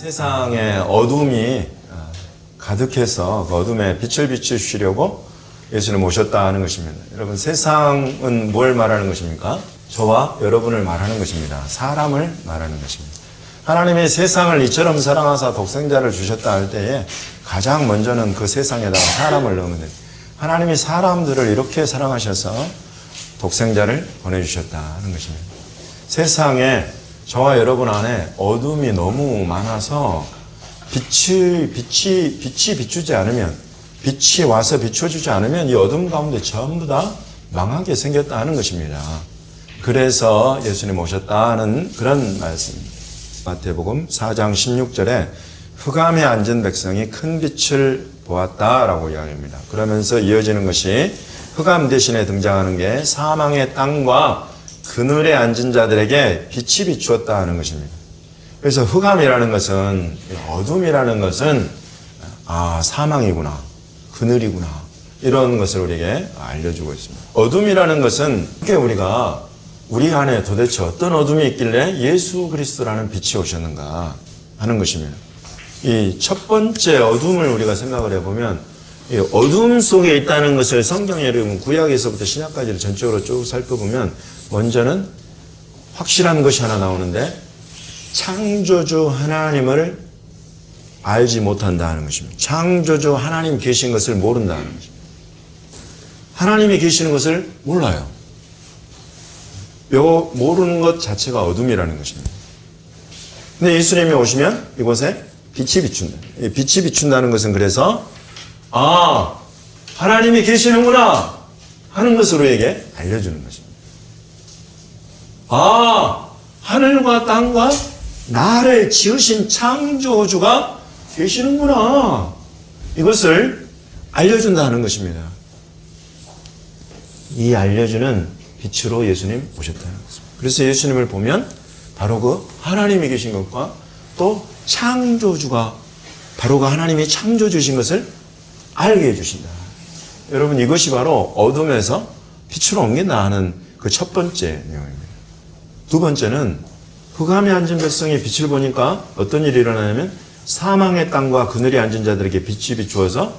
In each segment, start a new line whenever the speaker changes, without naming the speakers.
세상에 어둠이 가득해서 그 어둠에 빛을 비추시려고 예수님 오셨다 하는 것입니다. 여러분, 세상은 뭘 말하는 것입니까? 저와 여러분을 말하는 것입니다. 사람을 말하는 것입니다. 하나님이 세상을 이처럼 사랑하사 독생자를 주셨다 할 때에 가장 먼저는 그 세상에다가 사람을 넣으면 됩니다. 하나님이 사람들을 이렇게 사랑하셔서 독생자를 보내주셨다 하는 것입니다. 세상에 저와 여러분 안에 어둠이 너무 많아서 빛이 비추지 않으면, 빛이 와서 비춰주지 않으면 이 어둠 가운데 전부 다 망하게 생겼다 하는 것입니다. 그래서 예수님 오셨다는 그런 말씀입니다. 마태복음 4장 16절에 흑암에 앉은 백성이 큰 빛을 보았다라고 이야기합니다. 그러면서 이어지는 것이 흑암 대신에 등장하는 게 사망의 땅과 그늘에 앉은 자들에게 빛이 비추었다 하는 것입니다. 그래서 흑암이라는 것은, 어둠이라는 것은 사망이구나, 그늘이구나, 이런 것을 우리에게 알려주고 있습니다. 어둠이라는 것은 우리 안에 도대체 어떤 어둠이 있길래 예수 그리스도라는 빛이 오셨는가 하는 것입니다. 이 첫 번째 어둠을 우리가 생각을 해보면, 이 어둠 속에 있다는 것을 성경에 여러분 구약에서부터 신약까지를 전적으로 쭉 살펴보면 먼저는 확실한 것이 하나 나오는데, 창조주 하나님을 알지 못한다는 것입니다. 창조주 하나님 계신 것을 모른다는 것입니다. 하나님이 계시는 것을 몰라요. 요 모르는 것 자체가 어둠이라는 것입니다. 근데 예수님이 오시면 이곳에 빛이 비춘다. 빛이 비춘다는 것은 그래서 하나님이 계시는구나 하는 것을 우리에게 알려주는 것입니다. 하늘과 땅과 나를 지으신 창조주가 계시는구나, 이것을 알려준다는 것입니다. 이 알려주는 빛으로 예수님 오셨다는 것입니다. 그래서 예수님을 보면 바로 그 하나님이 계신 것과 또 창조주가 바로 그 하나님이 창조주신 것을 알게 해주신다. 여러분, 이것이 바로 어둠에서 빛으로 옮긴다 하는 그 첫 번째 내용입니다. 두 번째는 흑암에 앉은 백성이 빛을 보니까 어떤 일이 일어나냐면 사망의 땅과 그늘에 앉은 자들에게 빛이 비추어서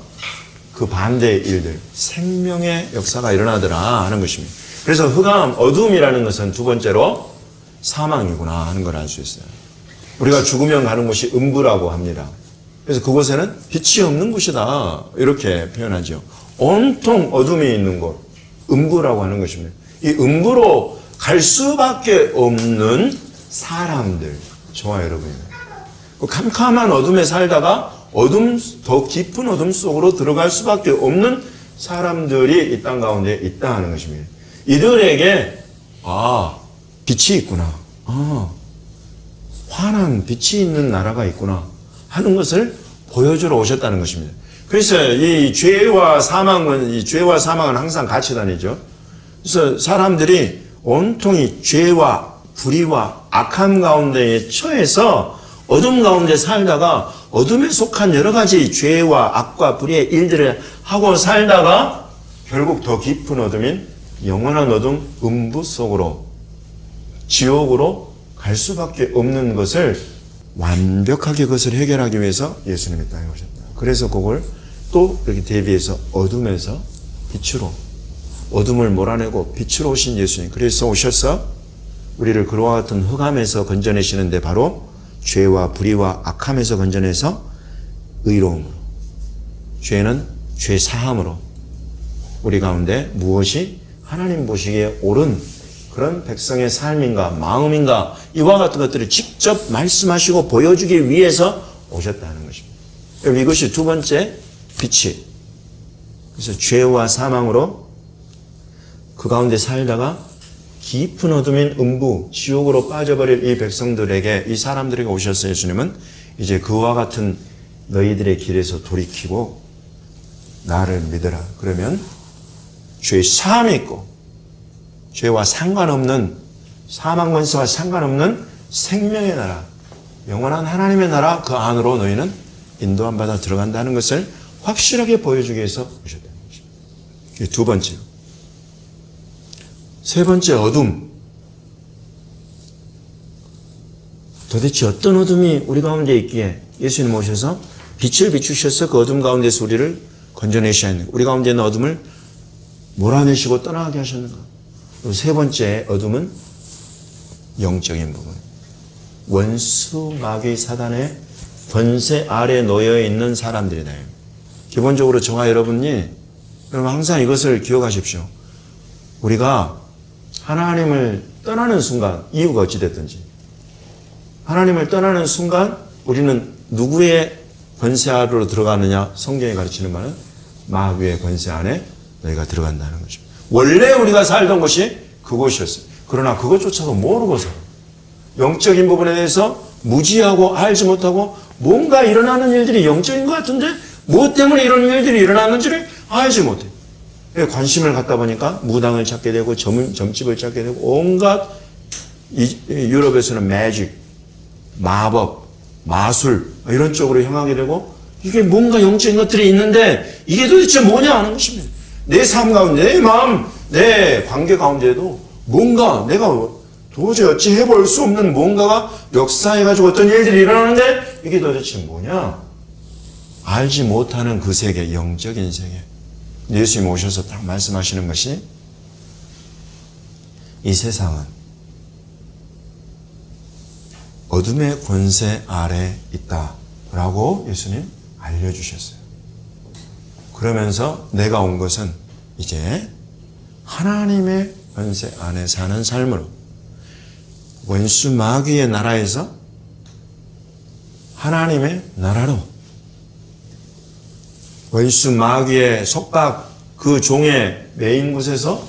그 반대의 일들, 생명의 역사가 일어나더라 하는 것입니다. 그래서 흑암, 어둠이라는 것은 두 번째로 사망이구나 하는 걸 알 수 있어요. 우리가 죽으면 가는 곳이 음부라고 합니다. 그래서 그곳에는 빛이 없는 곳이다, 이렇게 표현하죠. 온통 어둠이 있는 곳, 음부라고 하는 것입니다. 이 음부로 갈 수밖에 없는 사람들, 저와 여러분입니다. 그 캄캄한 어둠에 살다가 더 깊은 어둠 속으로 들어갈 수밖에 없는 사람들이 이 땅 가운데 있다 하는 것입니다. 이들에게 빛이 있구나, 환한 빛이 있는 나라가 있구나 하는 것을 보여주러 오셨다는 것입니다. 그래서 이 죄와 사망은 항상 같이 다니죠. 그래서 사람들이 온통이 죄와 불의와 악함 가운데에 처해서 어둠 가운데 살다가 어둠에 속한 여러 가지 죄와 악과 불의의 일들을 하고 살다가 결국 더 깊은 어둠인 영원한 어둠, 음부 속으로, 지옥으로 갈 수밖에 없는 것을 완벽하게 그것을 해결하기 위해서 예수님이 땅에 오셨다. 그래서 그걸 또 이렇게 대비해서 어둠에서 빛으로, 어둠을 몰아내고 빛으로 오신 예수님. 그래서 오셔서 우리를 그와 같은 흑암에서 건져내시는데 바로 죄와 불의와 악함에서 건져내서 의로움으로, 죄는 죄 사함으로 우리 가운데 무엇이 하나님 보시기에 옳은 그런 백성의 삶인가 마음인가, 이와 같은 것들을 직접 말씀하시고 보여주기 위해서 오셨다는 것입니다. 이것이 두 번째 빛이. 그래서 죄와 사망으로 그 가운데 살다가 깊은 어둠인 음부, 지옥으로 빠져버릴 이 백성들에게, 이 사람들에게 오셔서 예수님은 이제 그와 같은 너희들의 길에서 돌이키고 나를 믿어라. 그러면 죄의 사함이 있고 죄와 상관없는, 사망 권세와 상관없는 생명의 나라, 영원한 하나님의 나라, 그 안으로 너희는 인도함 받아 들어간다는 것을 확실하게 보여주기 위해서 오셨다는 것입니다. 이게 두 번째요. 세 번째 어둠. 도대체 어떤 어둠이 우리 가운데 있기에 예수님 오셔서 빛을 비추셔서 그 어둠 가운데서 우리를 건져내셔야 하는 우리 가운데 있는 어둠을 몰아내시고 떠나게 하셨는가. 그리고 세 번째 어둠은 영적인 부분. 원수 마귀 사단의 권세 아래 놓여 있는 사람들이다. 기본적으로 저와 여러분 항상 이것을 기억하십시오. 우리가 하나님을 떠나는 순간, 이유가 어찌됐든지 하나님을 떠나는 순간 우리는 누구의 권세 아래로 들어가느냐? 성경이 가르치는 말은 마귀의 권세 안에 너희가 들어간다는 거죠. 원래 우리가 살던 곳이 그곳이었어요. 그러나 그것조차도 모르고서 영적인 부분에 대해서 무지하고 알지 못하고 뭔가 일어나는 일들이 영적인 것 같은데 무엇 때문에 이런 일들이 일어났는지를 알지 못해요. 관심을 갖다 보니까 무당을 찾게 되고 점집을 찾게 되고 온갖 유럽에서는 매직, 마법, 마술 이런 쪽으로 향하게 되고 이게 뭔가 영적인 것들이 있는데 이게 도대체 뭐냐 하는 것입니다. 내 삶 가운데, 내 마음, 내 관계 가운데에도 뭔가 내가 도저히 어찌 해볼 수 없는 뭔가가 역사해가지고 어떤 일들이 일어나는데 이게 도대체 뭐냐? 알지 못하는 그 세계, 영적인 세계. 예수님 오셔서 딱 말씀하시는 것이 이 세상은 어둠의 권세 아래 있다라고 예수님 알려주셨어요. 그러면서 내가 온 것은 이제 하나님의 권세 안에 사는 삶으로 원수 마귀의 나라에서 하나님의 나라로 원수 마귀의 속박 그 종의 매인 곳에서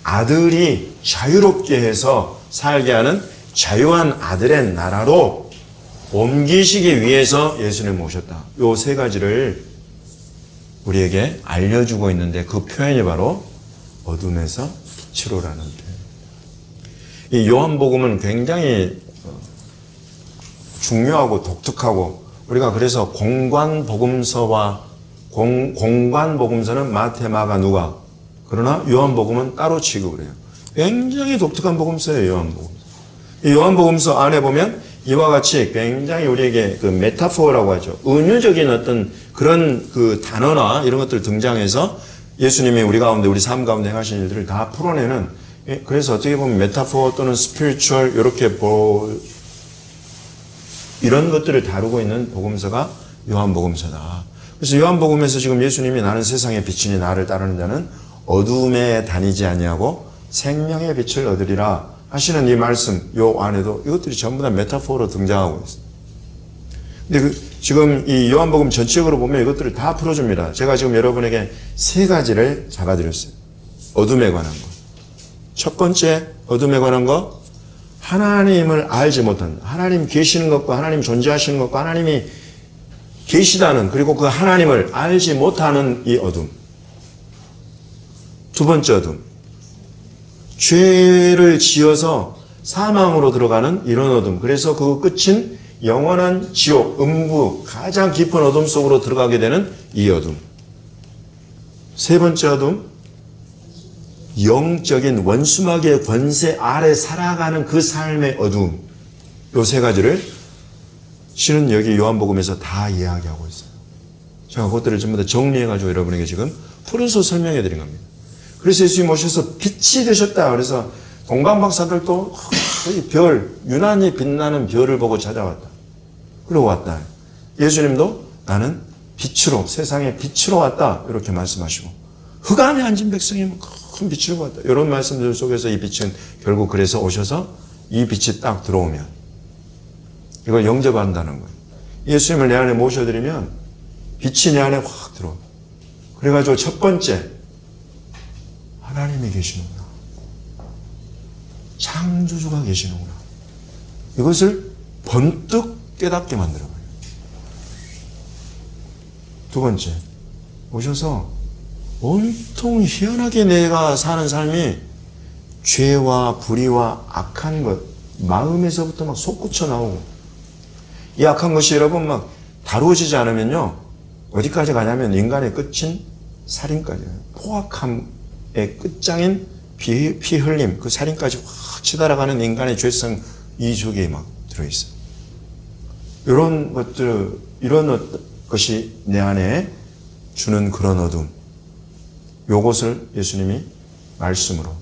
아들이 자유롭게 해서 살게 하는 자유한 아들의 나라로 옮기시기 위해서 예수님 오셨다. 요 세 가지를 우리에게 알려주고 있는데 그 표현이 바로 어둠에서 빛으로라는 표현. 이 요한복음은 굉장히 중요하고 독특하고 우리가 그래서 공관복음서는 마태, 마가, 누가 그러나 요한복음은 따로 취급을 해요. 굉장히 독특한 복음서예요. 요한복음서. 이 요한복음서 안에 보면 이와 같이 굉장히 우리에게 그 메타포라고 하죠. 은유적인 어떤 그런 그 단어나 이런 것들 등장해서 예수님이 우리 가운데 우리 삶 가운데 하신 일들을 다 풀어내는 그래서 어떻게 보면 메타포 또는 스피리추얼 이렇게 이런 것들을 다루고 있는 복음서가 요한복음서다. 그래서 요한복음에서 지금 예수님이 나는 세상의 빛이니 나를 따르는 자는 어둠에 다니지 아니하고 생명의 빛을 얻으리라 하시는 이 말씀 요 안에도 이것들이 전부 다 메타포로 등장하고 있어요. 근데 지금 이 요한복음 전체적으로 보면 이것들을 다 풀어줍니다. 제가 지금 여러분에게 세 가지를 잡아드렸어요. 어둠에 관한 것. 첫 번째 어둠에 관한 것, 하나님을 알지 못한다. 하나님 계시는 것과 하나님 존재하시는 것과 하나님이 계시다는 그리고 그 하나님을 알지 못하는 이 어둠. 두 번째 어둠. 죄를 지어서 사망으로 들어가는 이런 어둠. 그래서 그 끝인 영원한 지옥, 음부, 가장 깊은 어둠 속으로 들어가게 되는 이 어둠. 세 번째 어둠. 영적인 원수마귀의 권세 아래 살아가는 그 삶의 어둠. 요 세 가지를 실은 여기 요한복음에서 다 이야기하고 있어요. 제가 그것들을 전부 다 정리해가지고 여러분에게 지금 풀어서 설명해 드린 겁니다. 그래서 예수님 오셔서 빛이 되셨다. 그래서 동방박사들도 별, 유난히 빛나는 별을 보고 찾아왔다. 그러고 왔다. 예수님도 나는 빛으로, 세상의 빛으로 왔다. 이렇게 말씀하시고 흑 안에 앉은 백성이 큰 빛으로 왔다. 이런 말씀들 속에서 이 빛은 결국 그래서 오셔서 이 빛이 딱 들어오면 이걸 영접한다는 거예요. 예수님을 내 안에 모셔드리면 빛이 내 안에 확 들어와. 그래가지고 첫 번째 하나님이 계시는구나. 창조주가 계시는구나. 이것을 번뜩 깨닫게 만들어버려요. 두 번째, 오셔서 온통 희한하게 내가 사는 삶이 죄와 불의와 악한 것, 마음에서부터 막 솟구쳐 나오고 이 악한 것이 여러분 막 다루어지지 않으면요. 어디까지 가냐면 인간의 끝인 살인까지요. 포악함의 끝장인 피 흘림, 그 살인까지 확 치달아가는 인간의 죄성 이 속에 막 들어있어요. 이런 것들, 이런 것이 내 안에 주는 그런 어둠, 요것을 예수님이 말씀으로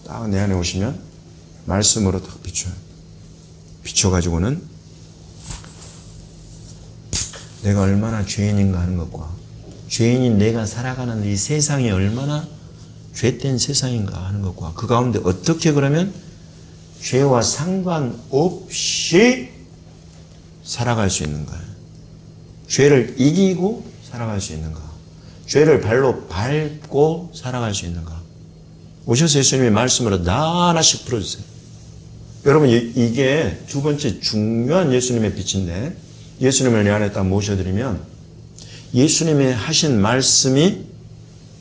딱 내 안에 오시면 말씀으로 딱 비춰요. 비춰가지고는 내가 얼마나 죄인인가 하는 것과 죄인인 내가 살아가는 이 세상이 얼마나 죄된 세상인가 하는 것과 그 가운데 어떻게 그러면 죄와 상관없이 살아갈 수 있는가? 죄를 이기고 살아갈 수 있는가? 죄를 발로 밟고 살아갈 수 있는가? 오셔서 예수님의 말씀으로 다 하나씩 풀어주세요. 여러분 이게 두 번째 중요한 예수님의 빛인데 예수님을 내 안에 딱 모셔드리면 예수님의 하신 말씀이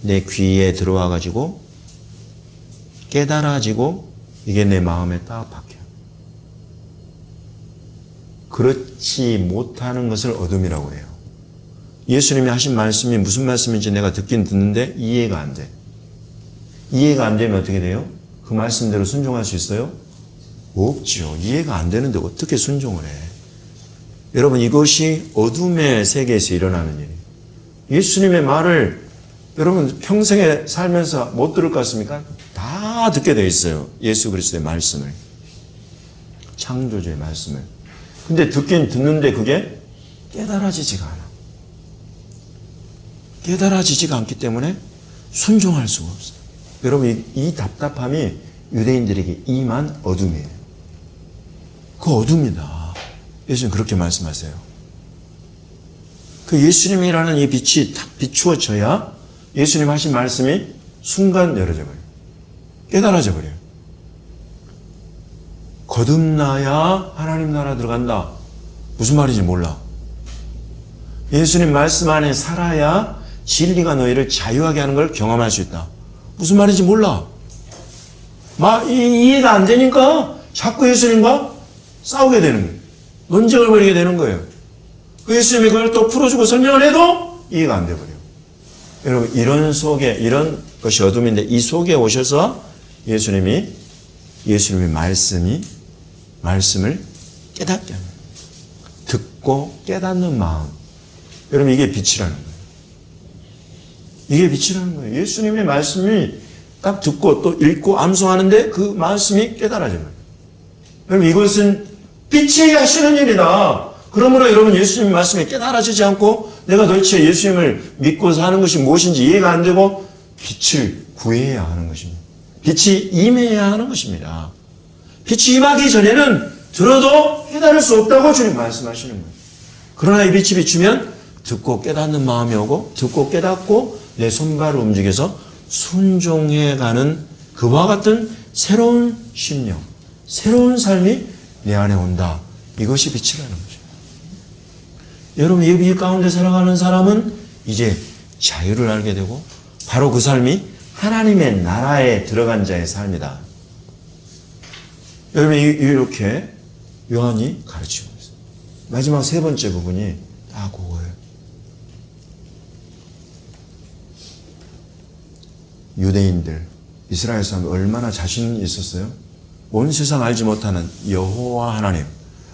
내 귀에 들어와 가지고 깨달아지고 이게 내 마음에 딱 박혀요. 그렇지 못하는 것을 어둠이라고 해요. 예수님이 하신 말씀이 무슨 말씀인지 내가 듣긴 듣는데 이해가 안 돼. 이해가 안 되면 어떻게 돼요? 그 말씀대로 순종할 수 있어요? 없죠. 이해가 안 되는데 어떻게 순종을 해? 여러분 이것이 어둠의 세계에서 일어나는 일이에요. 예수님의 말을 여러분 평생에 살면서 못 들을 것 같습니까? 다 듣게 돼 있어요. 예수 그리스도의 말씀을. 창조주의 말씀을. 근데 듣긴 듣는데 그게 깨달아지지가 않아. 깨달아지지가 않기 때문에 순종할 수가 없어요. 여러분 이 답답함이 유대인들에게 임한 어둠이에요. 그 어둠이다. 예수님 그렇게 말씀하세요. 그 예수님이라는 이 빛이 딱 비추어져야 예수님 하신 말씀이 순간 열어져 버려요. 깨달아져 버려요. 거듭나야 하나님 나라 들어간다. 무슨 말인지 몰라. 예수님 말씀 안에 살아야 진리가 너희를 자유하게 하는 걸 경험할 수 있다. 무슨 말인지 몰라. 이해가 안 되니까 자꾸 예수님과 싸우게 되는 거예요. 논쟁을 벌이게 되는 거예요. 그 예수님이 그걸 또 풀어주고 설명을 해도 이해가 안 돼버려요. 여러분 이런 속에 이런 것이 어둠인데 이 속에 오셔서 예수님의 말씀을 깨닫게 합니다. 듣고 깨닫는 마음. 여러분 이게 빛이라는 거예요. 이게 빛이라는 거예요. 예수님의 말씀이 딱 듣고 또 읽고 암송하는데 그 말씀이 깨달아져요. 여러분 이것은 빛이 하시는 일이다. 그러므로 여러분 예수님의 말씀이 깨달아지지 않고 내가 도대체 예수님을 믿고 사는 것이 무엇인지 이해가 안 되고 빛을 구해야 하는 것입니다. 빛이 임해야 하는 것입니다. 빛이 임하기 전에는 들어도 깨달을 수 없다고 주님 말씀하시는 거예요. 그러나 이 빛이 비추면 듣고 깨닫는 마음이 오고 듣고 깨닫고 내 손발을 움직여서 순종해가는 그와 같은 새로운 심령, 새로운 삶이 내 안에 온다. 이것이 빛이라는 거죠. 여러분 이 빛 가운데 살아가는 사람은 이제 자유를 알게 되고 바로 그 삶이 하나님의 나라에 들어간 자의 삶이다. 여러분 이렇게 요한이 가르치고 있어요. 마지막 세 번째 부분이 다 그거예요. 유대인들, 이스라엘 사람이 얼마나 자신이 있었어요? 온 세상 알지 못하는 여호와 하나님,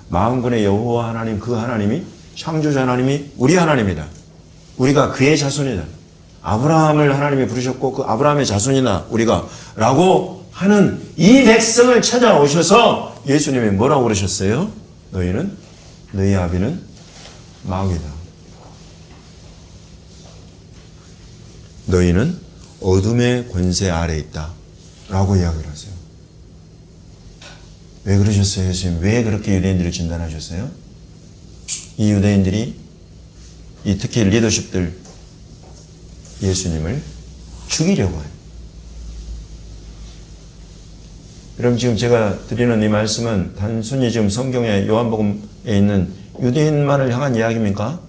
만군의 여호와 하나님, 그 하나님이 창조자 하나님이 우리 하나님이다. 우리가 그의 자손이다. 아브라함을 하나님이 부르셨고 그 아브라함의 자손이다 우리가 라고 하는 이 백성을 찾아오셔서 예수님이 뭐라고 그러셨어요? 너희 아비는 마귀다. 너희는 어둠의 권세 아래 있다 라고 이야기를 하세요. 왜 그러셨어요? 예수님 왜 그렇게 유대인들을 진단하셨어요? 이 유대인들이 특히 리더십들 예수님을 죽이려고 해요. 여러분 지금 제가 드리는 이 말씀은 단순히 지금 성경의 요한복음에 있는 유대인만을 향한 이야기입니까?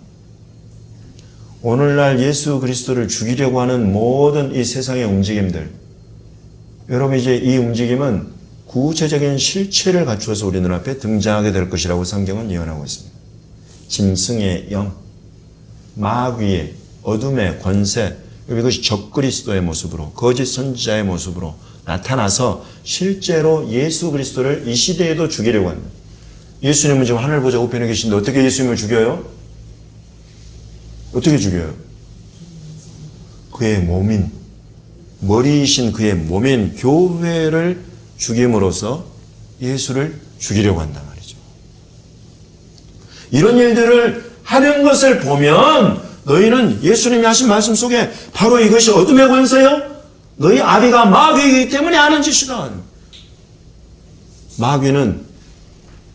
오늘날 예수 그리스도를 죽이려고 하는 모든 이 세상의 움직임들, 여러분 이제 이 움직임은 구체적인 실체를 갖추어서 우리 눈앞에 등장하게 될 것이라고 성경은 예언하고 있습니다. 짐승의 영, 마귀의 어둠의 권세, 이것이 적그리스도의 모습으로 거짓 선지자의 모습으로 나타나서 실제로 예수 그리스도를 이 시대에도 죽이려고 합니다. 예수님은 지금 하늘 보좌 우편에 계신데 어떻게 예수님을 죽여요? 어떻게 죽여요? 그의 몸인, 머리이신 그의 몸인 교회를 죽임으로써 예수를 죽이려고 한단 말이죠. 이런 일들을 하는 것을 보면 너희는 예수님이 하신 말씀 속에 바로 이것이 어둠의 권세요? 너희 아비가 마귀이기 때문에 하는 짓이다. 마귀는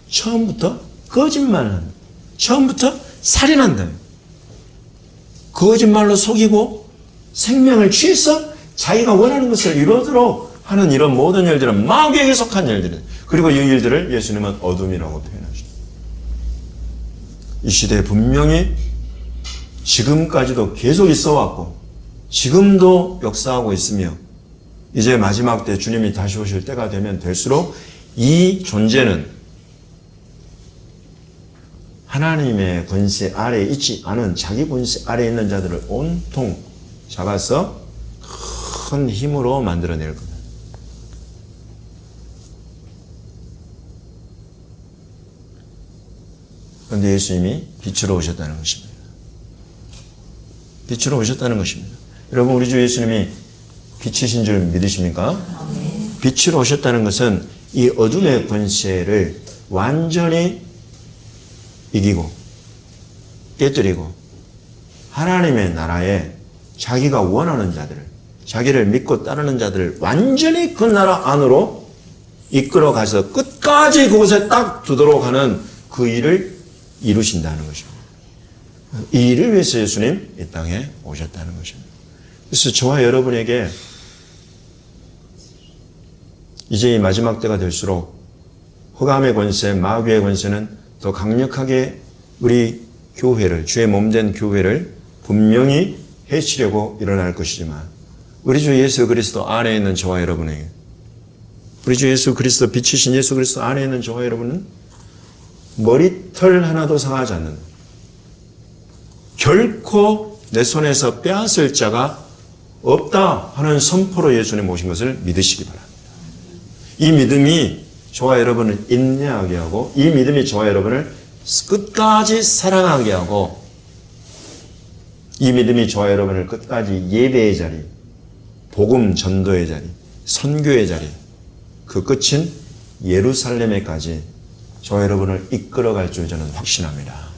처음부터 거짓말을 한다. 처음부터 살인한다. 거짓말로 속이고 생명을 취해서 자기가 원하는 것을 이루도록 하는 이런 모든 일들은 마귀에게 속한 일들이에요. 그리고 이 일들을 예수님은 어둠이라고 표현하십니다. 이 시대에 분명히 지금까지도 계속 있어 왔고 지금도 역사하고 있으며 이제 마지막 때 주님이 다시 오실 때가 되면 될수록 이 존재는 하나님의 권세 아래에 있지 않은 자기 권세 아래에 있는 자들을 온통 잡아서 큰 힘으로 만들어낼 겁니다. 그런데 예수님이 빛으로 오셨다는 것입니다. 빛으로 오셨다는 것입니다. 여러분 우리 주 예수님이 빛이신 줄 믿으십니까? 빛으로 오셨다는 것은 이 어둠의 권세를 완전히 이기고 깨뜨리고 하나님의 나라에 자기가 원하는 자들을 자기를 믿고 따르는 자들을 완전히 그 나라 안으로 이끌어 가서 끝까지 그곳에 딱 두도록 하는 그 일을 이루신다는 것입니다. 이 일을 위해서 예수님 이 땅에 오셨다는 것입니다. 그래서 저와 여러분에게 이제 이 마지막 때가 될수록 흑암의 권세, 마귀의 권세는 더 강력하게 우리 교회를, 주의 몸된 교회를 분명히 해치려고 일어날 것이지만 우리 주 예수 그리스도 안에 있는 저와 여러분에게 우리 주 예수 그리스도 빛이신 예수 그리스도 안에 있는 저와 여러분은 머리털 하나도 상하지 않는 결코 내 손에서 빼앗을 자가 없다 하는 선포로 예수님 오신 것을 믿으시기 바랍니다. 이 믿음이 저와 여러분을 인내하게 하고 이 믿음이 저와 여러분을 끝까지 사랑하게 하고 이 믿음이 저와 여러분을 끝까지 예배의 자리, 복음 전도의 자리, 선교의 자리, 그 끝인 예루살렘에까지 저와 여러분을 이끌어갈 줄 저는 확신합니다.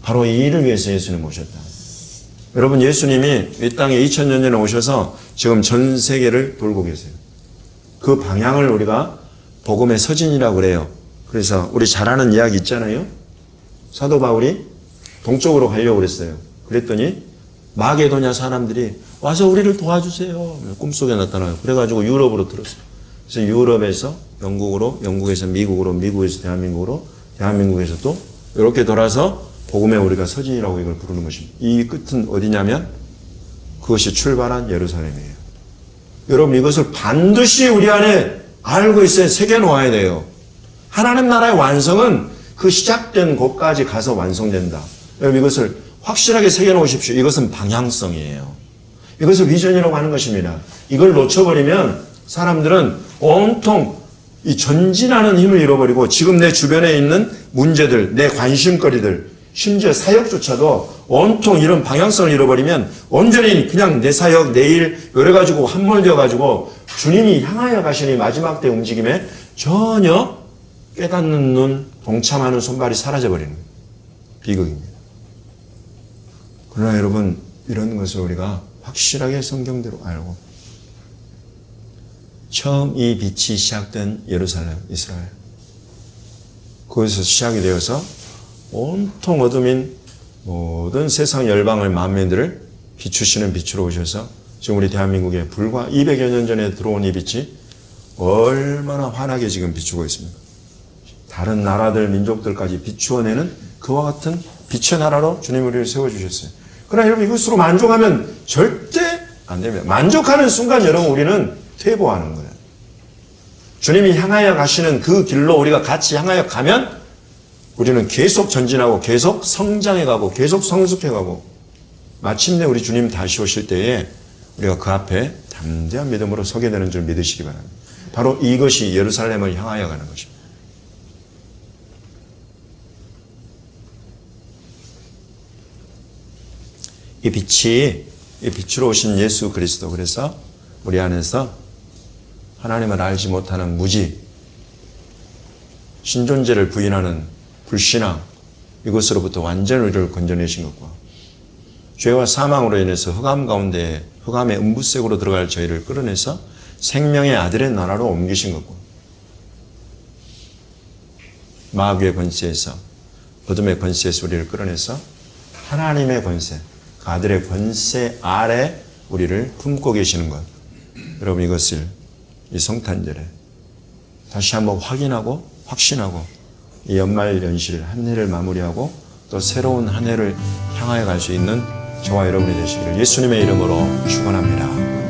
바로 이 일을 위해서 예수님 오셨다. 여러분 예수님이 이 땅에 2000년 전에 오셔서 지금 전 세계를 돌고 계세요. 그 방향을 우리가 복음의 서진이라고 그래요. 그래서 우리 잘 아는 이야기 있잖아요. 사도 바울이 동쪽으로 가려고 그랬어요. 그랬더니 마게도냐 사람들이 와서 우리를 도와주세요. 꿈속에 나타나요. 그래가지고 유럽으로 들었어요. 그래서 유럽에서 영국으로, 영국에서 미국으로, 미국에서 대한민국으로, 대한민국에서 또 이렇게 돌아서 복음의 우리가 서진이라고 이걸 부르는 것입니다. 이 끝은 어디냐면 그것이 출발한 예루살렘이에요. 여러분 이것을 반드시 우리 안에 알고 있어야 새겨놓아야 돼요. 하나님 나라의 완성은 그 시작된 곳까지 가서 완성된다. 여러분 이것을 확실하게 새겨놓으십시오. 이것은 방향성이에요. 이것을 비전이라고 하는 것입니다. 이걸 놓쳐버리면 사람들은 온통 이 전진하는 힘을 잃어버리고 지금 내 주변에 있는 문제들, 내 관심거리들, 심지어 사역조차도 온통 이런 방향성을 잃어버리면 온전히 그냥 내 사역, 내 일 이래가지고 함몰되어가지고 주님이 향하여 가시는 마지막 때 움직임에 전혀 깨닫는 눈, 동참하는 손발이 사라져버리는 거예요. 비극입니다. 그러나 여러분 이런 것을 우리가 확실하게 성경대로 알고 처음 이 빛이 시작된 예루살렘, 이스라엘 거기서 시작이 되어서 온통 어둠인 모든 세상 열방을 만민들을 비추시는 빛으로 오셔서 지금 우리 대한민국에 불과 200여 년 전에 들어온 이 빛이 얼마나 환하게 지금 비추고 있습니까? 다른 나라들, 민족들까지 비추어내는 그와 같은 빛의 나라로 주님 우리를 세워주셨어요. 그러나 여러분 이것으로 만족하면 절대 안 됩니다. 만족하는 순간 여러분 우리는 퇴보하는 거예요. 주님이 향하여 가시는 그 길로 우리가 같이 향하여 가면 우리는 계속 전진하고 계속 성장해가고 계속 성숙해가고 마침내 우리 주님 다시 오실 때에 우리가 그 앞에 담대한 믿음으로 서게 되는 줄 믿으시기 바랍니다. 바로 이것이 예루살렘을 향하여 가는 것입니다. 이 빛이 이 빛으로 오신 예수 그리스도, 그래서 우리 안에서 하나님을 알지 못하는 무지, 신존재를 부인하는 불신앙, 이것으로부터 완전히 우리를 건져내신 것과 죄와 사망으로 인해서 흑암 가운데 흑암의 음부색으로 들어갈 저희를 끌어내서 생명의 아들의 나라로 옮기신 것과 마귀의 권세에서, 어둠의 권세에서 우리를 끌어내서 하나님의 권세, 그 아들의 권세 아래 우리를 품고 계시는 것, 여러분 이것을 이 성탄절에 다시 한번 확인하고 확신하고 이 연말 연실 한 해를 마무리하고 또 새로운 한 해를 향하여 갈 수 있는 저와 여러분이 되시기를 예수님의 이름으로 축원합니다.